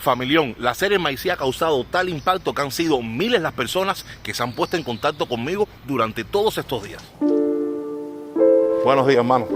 Familión, la serie MyC ha causado tal impacto que han sido miles las personas que se han puesto en contacto conmigo durante todos estos días. Buenos días, hermano.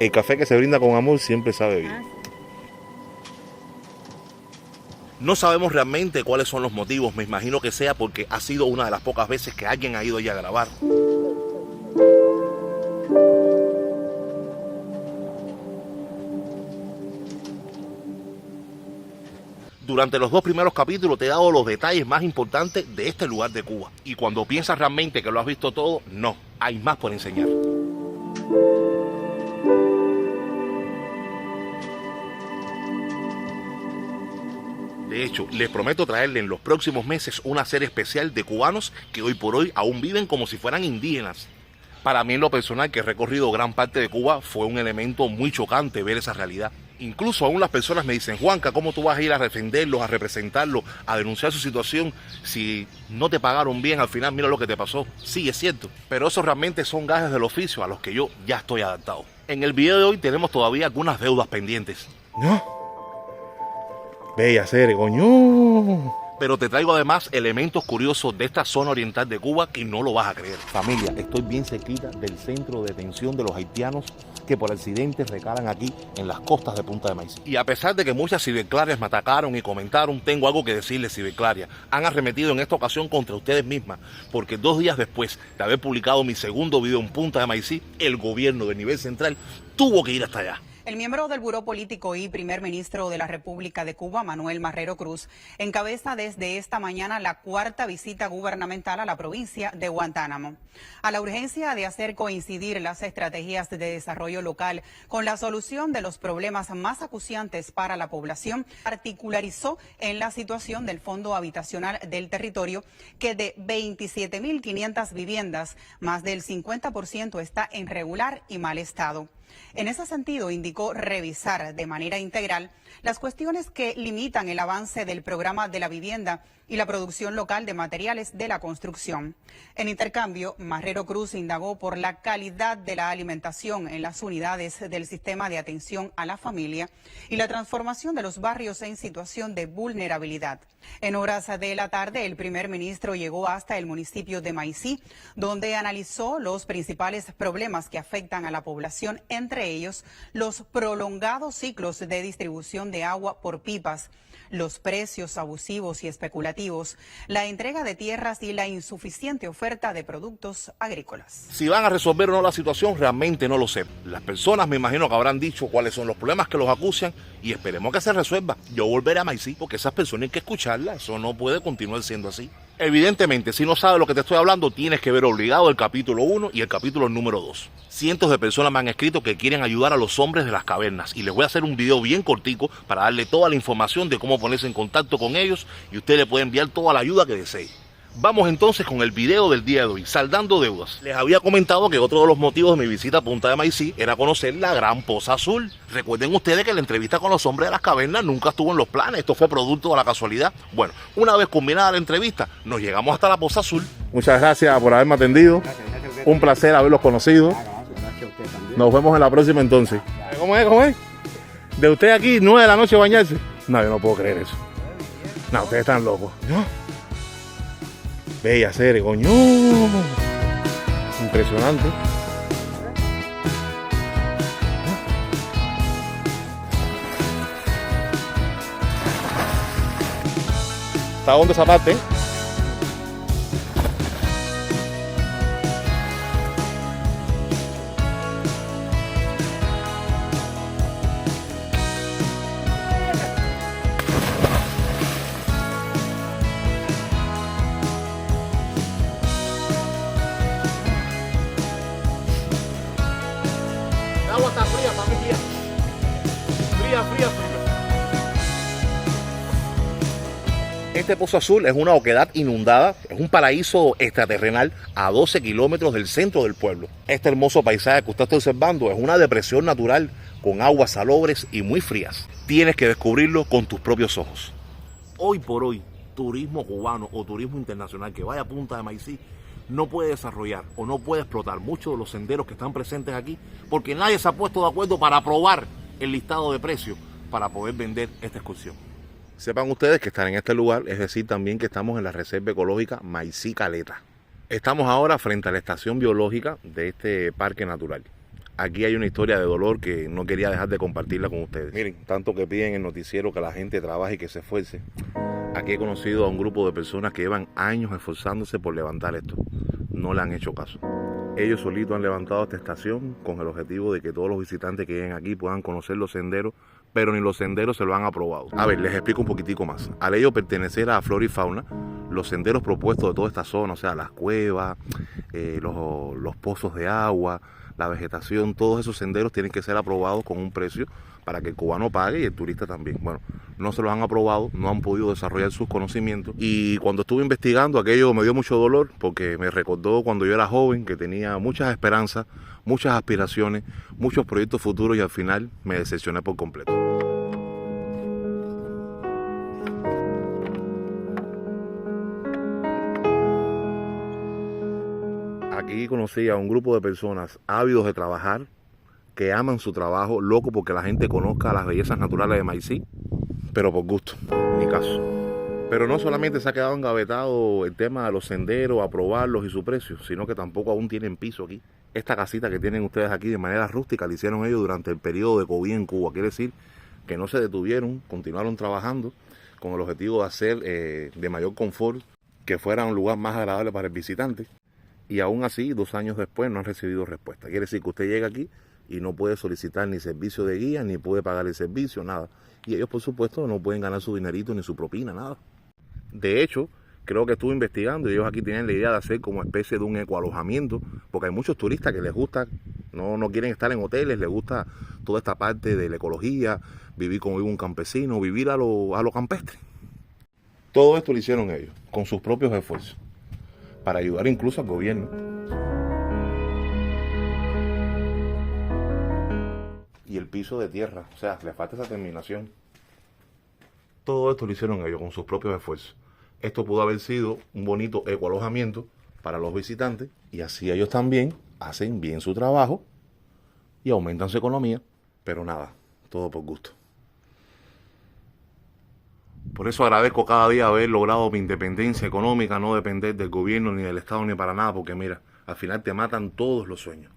El café que se brinda con amor siempre sabe bien. No sabemos realmente cuáles son los motivos, me imagino que sea porque ha sido una de las pocas veces que alguien ha ido allí a grabar. Durante los 2 primeros capítulos te he dado los detalles más importantes de este lugar de Cuba. Y cuando piensas realmente que lo has visto todo, no, hay más por enseñar. De hecho, les prometo traerle en los próximos meses una serie especial de cubanos que hoy por hoy aún viven como si fueran indígenas. Para mí en lo personal, que he recorrido gran parte de Cuba, fue un elemento muy chocante ver esa realidad. Incluso aún las personas me dicen, Juanca, ¿cómo tú vas a ir a defenderlos, a representarlos, a denunciar su situación si no te pagaron bien al final? Mira lo que te pasó. Sí, es cierto, pero esos realmente son gajes del oficio a los que yo ya estoy adaptado. En el video de hoy tenemos todavía algunas deudas pendientes. No. Bella serie, coño. Pero te traigo además elementos curiosos de esta zona oriental de Cuba que no lo vas a creer. Familia, estoy bien cerquita del centro de detención de los haitianos que por accidentes recalan aquí en las costas de Punta de Maíz. Y a pesar de que muchas ciberclarias me atacaron y comentaron, tengo algo que decirles, ciberclarias. Han arremetido en esta ocasión contra ustedes mismas, porque 2 días después de haber publicado mi segundo video en Punta de Maíz, el gobierno del nivel central tuvo que ir hasta allá. El miembro del Buró Político y primer ministro de la República de Cuba, Manuel Marrero Cruz, encabeza desde esta mañana la 4ª visita gubernamental a la provincia de Guantánamo. A la urgencia de hacer coincidir las estrategias de desarrollo local con la solución de los problemas más acuciantes para la población, particularizó en la situación del Fondo Habitacional del territorio, que de 27.500 viviendas, más del 50% está en regular y mal estado. En ese sentido, indicó revisar de manera integral las cuestiones que limitan el avance del programa de la vivienda y la producción local de materiales de la construcción. En intercambio, Marrero Cruz indagó por la calidad de la alimentación en las unidades del sistema de atención a la familia y la transformación de los barrios en situación de vulnerabilidad. En horas de la tarde, el primer ministro llegó hasta el municipio de Maíz, donde analizó los principales problemas que afectan a la población, entre ellos los prolongados ciclos de distribución de agua por pipas, los precios abusivos y especulativos, la entrega de tierras y la insuficiente oferta de productos agrícolas. Si van a resolver o no la situación, realmente no lo sé. Las personas me imagino que habrán dicho cuáles son los problemas que los acucian y esperemos que se resuelva. Yo volveré a Maíz porque esas personas hay que escucharlas, eso no puede continuar siendo así. Evidentemente, si no sabes lo que te estoy hablando, tienes que ver obligado el capítulo 1 y el capítulo número 2. Cientos de personas me han escrito que quieren ayudar a los hombres de las cavernas y les voy a hacer un video bien cortico para darle toda la información de cómo ponerse en contacto con ellos y usted le puede enviar toda la ayuda que desee. Vamos entonces con el video del día de hoy, saldando deudas. Les había comentado que otro de los motivos de mi visita a Punta de Maíz era conocer la Gran Poza Azul. Recuerden ustedes que la entrevista con los hombres de las cavernas nunca estuvo en los planes, esto fue producto de la casualidad. Bueno, una vez culminada la entrevista, nos llegamos hasta la Poza Azul. Muchas gracias por haberme atendido. Un placer haberlos conocido. Nos vemos en la próxima entonces. ¿Cómo es? ¿Cómo es? De usted aquí, 9 de la noche bañarse. No, yo no puedo creer eso. No, ustedes están locos. ¿No? Bella serie, coño. Impresionante. ¿Está dónde esa parte? El agua está fría, familia. Fría. Este Pozo Azul es una oquedad inundada, es un paraíso extraterrenal a 12 kilómetros del centro del pueblo. Este hermoso paisaje que usted está observando es una depresión natural con aguas salobres y muy frías. Tienes que descubrirlo con tus propios ojos. Hoy por hoy, turismo cubano o turismo internacional que vaya a Punta de Maíz no puede desarrollar o no puede explotar muchos de los senderos que están presentes aquí porque nadie se ha puesto de acuerdo para aprobar el listado de precios para poder vender esta excursión. Sepan ustedes que estar en este lugar es decir también que estamos en la Reserva Ecológica Maicí Caleta. Estamos ahora frente a la estación biológica de este parque natural. Aquí hay una historia de dolor que no quería dejar de compartirla con ustedes. Miren, tanto que piden en el noticiero que la gente trabaje y que se esfuerce. Aquí he conocido a un grupo de personas que llevan años esforzándose por levantar esto. No le han hecho caso. Ellos solitos han levantado esta estación con el objetivo de que todos los visitantes que lleguen aquí puedan conocer los senderos, pero ni los senderos se lo han aprobado. A ver, les explico un poquitico más. Al ello pertenecer a Flora y Fauna, los senderos propuestos de toda esta zona, o sea, las cuevas, los pozos de agua, la vegetación, todos esos senderos tienen que ser aprobados con un precio para que el cubano pague y el turista también. Bueno, no se los han aprobado, no han podido desarrollar sus conocimientos y cuando estuve investigando aquello me dio mucho dolor porque me recordó cuando yo era joven que tenía muchas esperanzas, muchas aspiraciones, muchos proyectos futuros y al final me decepcioné por completo. Aquí conocí a un grupo de personas ávidos de trabajar, que aman su trabajo, loco porque la gente conozca las bellezas naturales de Maicí, pero por gusto, ni caso. Pero no solamente se ha quedado engavetado el tema de los senderos, aprobarlos y su precio, sino que tampoco aún tienen piso aquí. Esta casita que tienen ustedes aquí de manera rústica la hicieron ellos durante el periodo de COVID en Cuba. Quiere decir que no se detuvieron, continuaron trabajando con el objetivo de hacer de mayor confort, que fuera un lugar más agradable para el visitante. Y aún así, 2 años después no han recibido respuesta. Quiere decir que usted llega aquí y no puede solicitar ni servicio de guía, ni puede pagar el servicio, nada. Y ellos, por supuesto, no pueden ganar su dinerito ni su propina, nada. De hecho, creo que estuve investigando y ellos aquí tienen la idea de hacer como especie de un ecoalojamiento, porque hay muchos turistas que les gusta, no quieren estar en hoteles, les gusta toda esta parte de la ecología, vivir como vive un campesino, vivir a lo campestre. Todo esto lo hicieron ellos, con sus propios esfuerzos, para ayudar incluso al gobierno. Y el piso de tierra, o sea, le falta esa terminación. Todo esto lo hicieron ellos con sus propios esfuerzos. Esto pudo haber sido un bonito ecoalojamiento para los visitantes y así ellos también hacen bien su trabajo y aumentan su economía, pero nada, todo por gusto. Por eso agradezco cada día haber logrado mi independencia económica, no depender del gobierno ni del Estado ni para nada, porque mira, al final te matan todos los sueños.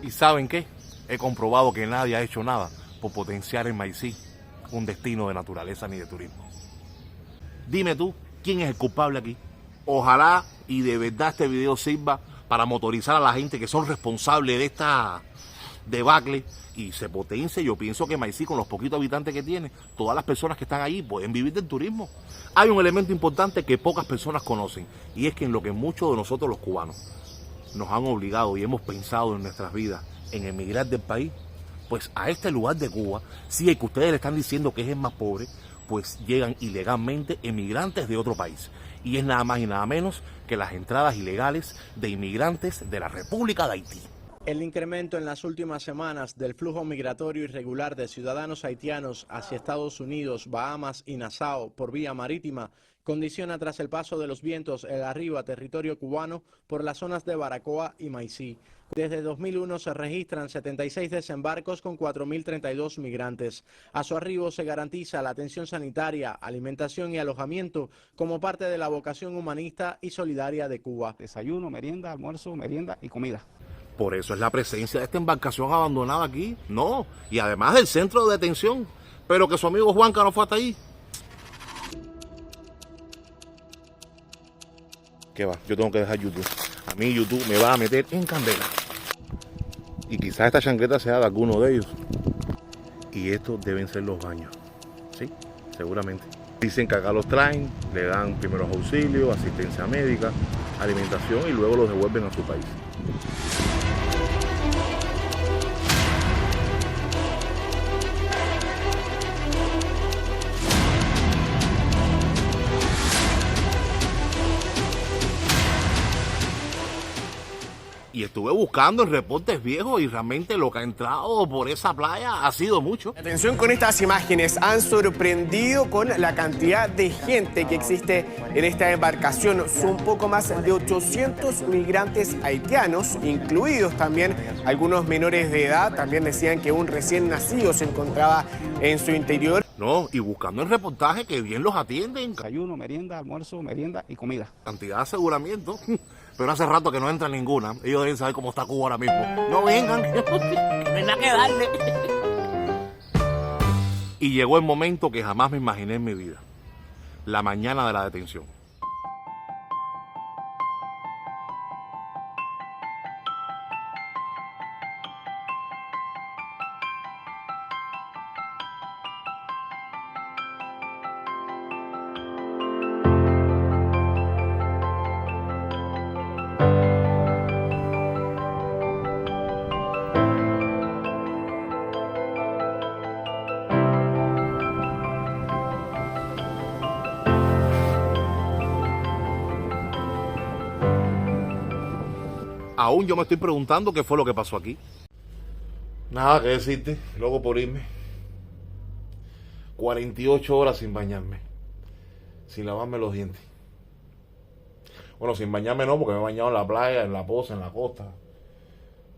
¿Y saben qué? He comprobado que nadie ha hecho nada por potenciar en Maicí un destino de naturaleza ni de turismo. Dime tú, ¿quién es el culpable aquí? Ojalá y de verdad este video sirva para motorizar a la gente que son responsables de esta debacle y se potencie. Yo pienso que Maicí, con los poquitos habitantes que tiene, todas las personas que están allí pueden vivir del turismo. Hay un elemento importante que pocas personas conocen y es que en lo que muchos de nosotros los cubanos nos han obligado y hemos pensado en nuestras vidas en emigrar del país, pues a este lugar de Cuba, sí, el que ustedes le están diciendo que es el más pobre, pues llegan ilegalmente emigrantes de otro país. Y es nada más y nada menos que las entradas ilegales de inmigrantes de la República de Haití. El incremento en las últimas semanas del flujo migratorio irregular de ciudadanos haitianos hacia Estados Unidos, Bahamas y Nassau por vía marítima condiciona tras el paso de los vientos el arribo a territorio cubano por las zonas de Baracoa y Maicí. Desde 2001 se registran 76 desembarcos con 4.032 migrantes. A su arribo se garantiza la atención sanitaria, alimentación y alojamiento como parte de la vocación humanista y solidaria de Cuba. Desayuno, merienda, almuerzo, merienda y comida. Por eso es la presencia de esta embarcación abandonada aquí. No, y además del centro de detención. Pero que su amigo Juanca no fue hasta ahí. ¿Qué va? Yo tengo que dejar YouTube. A mí YouTube me va a meter en candela. Y quizás esta chancleta sea de alguno de ellos. Y estos deben ser los baños. ¿Sí? Seguramente. Dicen que acá los traen, le dan primeros auxilios, asistencia médica, alimentación y luego los devuelven a su país. Y estuve buscando en reportes viejos y realmente lo que ha entrado por esa playa ha sido mucho. Atención con estas imágenes, han sorprendido con la cantidad de gente que existe en esta embarcación. Son poco más de 800 migrantes haitianos, incluidos también algunos menores de edad. También decían que un recién nacido se encontraba en su interior. No, y buscando el reportaje que bien los atienden. Desayuno, merienda, almuerzo, merienda y comida. Cantidad de aseguramiento. Pero hace rato que no entra ninguna. Ellos deben saber cómo está Cuba ahora mismo. No vengan, que no hay nada que darle. Y llegó el momento que jamás me imaginé en mi vida. La mañana de la detención. Aún yo me estoy preguntando qué fue lo que pasó aquí. Nada que decirte, loco por irme. 48 horas sin bañarme. Sin lavarme los dientes. Bueno, sin bañarme no, porque me he bañado en la playa, en la poza, en la costa.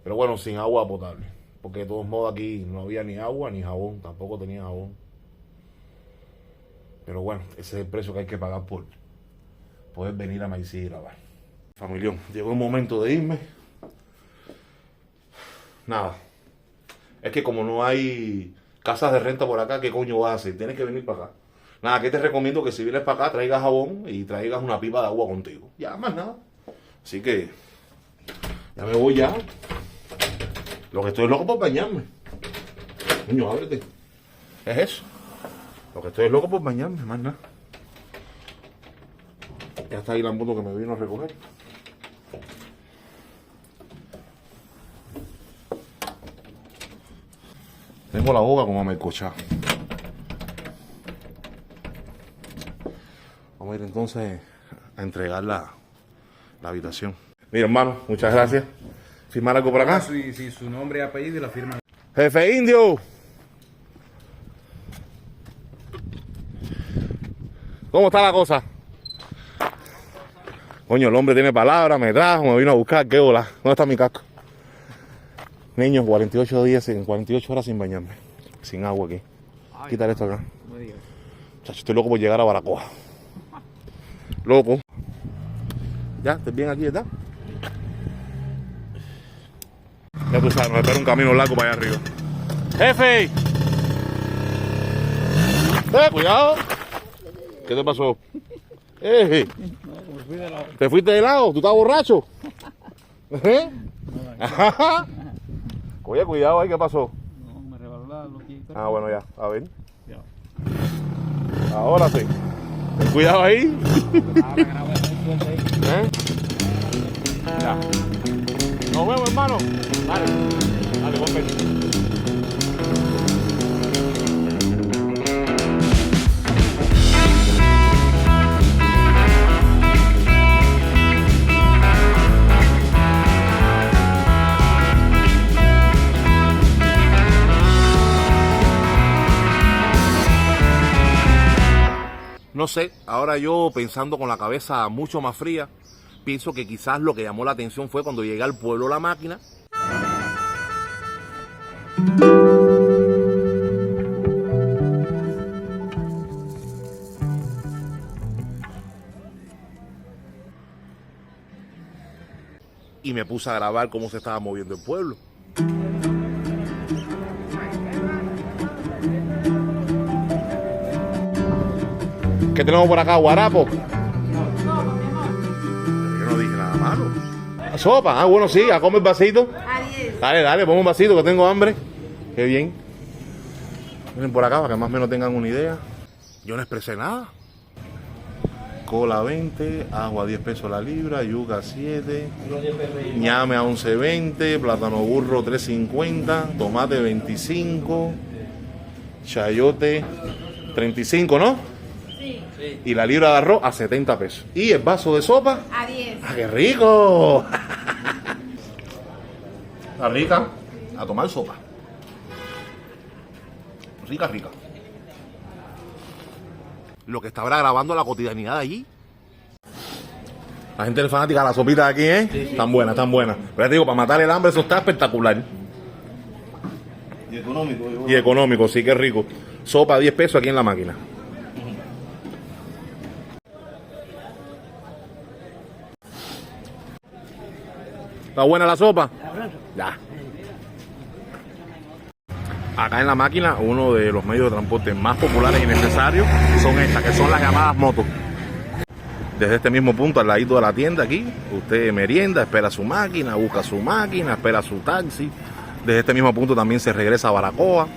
Pero bueno, sin agua potable. Porque de todos modos aquí no había ni agua ni jabón. Tampoco tenía jabón. Pero bueno, ese es el precio que hay que pagar por poder venir a Maicí y grabar. Familión, llegó el momento de irme. Nada. Es que como no hay casas de renta por acá, ¿qué coño vas a hacer? Tienes que venir para acá. Nada, que te recomiendo que si vienes para acá traigas jabón y traigas una pipa de agua contigo. Ya, más nada. Así que ya me voy ya. Lo que estoy loco por bañarme. Coño, ábrete. Es eso. Lo que estoy es loco por bañarme, más nada. Ya está ahí la moto que me vino a recoger. Tengo la boca como a melcochá. Vamos a ir entonces a entregar la habitación. Mira, hermano, muchas gracias. ¿Firmar algo por acá? Sí, su nombre y apellido y la firma. Jefe Indio. ¿Cómo está la cosa? Coño, el hombre tiene palabra, me trajo, me vino a buscar, qué hola. ¿Dónde está mi casco? Niños, 48 horas sin bañarme. Sin agua aquí. Quítale esto acá. Chacho, estoy loco por llegar a Baracoa. Loco. Ya, ¿estás bien aquí, ¿verdad? Ya tú sabes, nos espera un camino largo para allá arriba. ¡Jefe! Cuidado. ¿Qué te pasó? ¿Te fuiste de lado? ¿Tú estás borracho? ¿Eh? Oye, cuidado ahí, ¿qué pasó? No, me rebaló la loquita. Ah, bueno, ya, a ver. Ahora sí. Ten cuidado ahí. ¿Eh? Ya. Nos vemos, hermano. Dale, dale, buen beso. No sé, ahora yo pensando con la cabeza mucho más fría, pienso que quizás lo que llamó la atención fue cuando llegué al pueblo La Máquina. Y me puse a grabar cómo se estaba moviendo el pueblo. ¿Qué tenemos por acá? ¿Guarapo? Yo no dije nada malo. ¿Sopa? Ah, bueno, sí, a comer vasito. Dale, dale, ponme un vasito que tengo hambre. Qué bien. Miren por acá para que más o menos tengan una idea. Yo no expresé nada. Cola 20, agua 10 pesos la libra, yuca 7, ñame a 11.20, plátano burro 3.50, tomate 25, chayote 35, ¿no? Sí. Y la libra de arroz a 70 pesos. ¿Y el vaso de sopa? A 10. ¡Ah, qué rico! Está rica. A tomar sopa. Rica, rica. Lo que estaba grabando la cotidianidad de allí. La gente es fanática de la sopita de aquí, ¿eh? Sí, sí. Están buenas, están buenas. Pero ya te digo, para matar el hambre eso está espectacular. Y económico. Y económico, sí, que rico. Sopa a 10 pesos aquí en la máquina. ¿Está buena la sopa? Ya. Acá en la máquina, uno de los medios de transporte más populares y necesarios son estas, que son las llamadas motos. Desde este mismo punto, al ladito de la tienda aquí, usted merienda, espera su máquina, busca su máquina, espera su taxi. Desde este mismo punto también se regresa a Baracoa.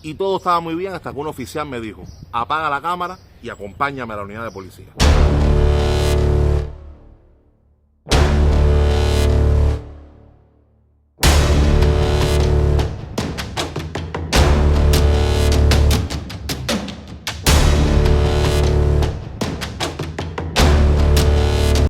Y todo estaba muy bien hasta que un oficial me dijo: apaga la cámara y acompáñame a la unidad de policía.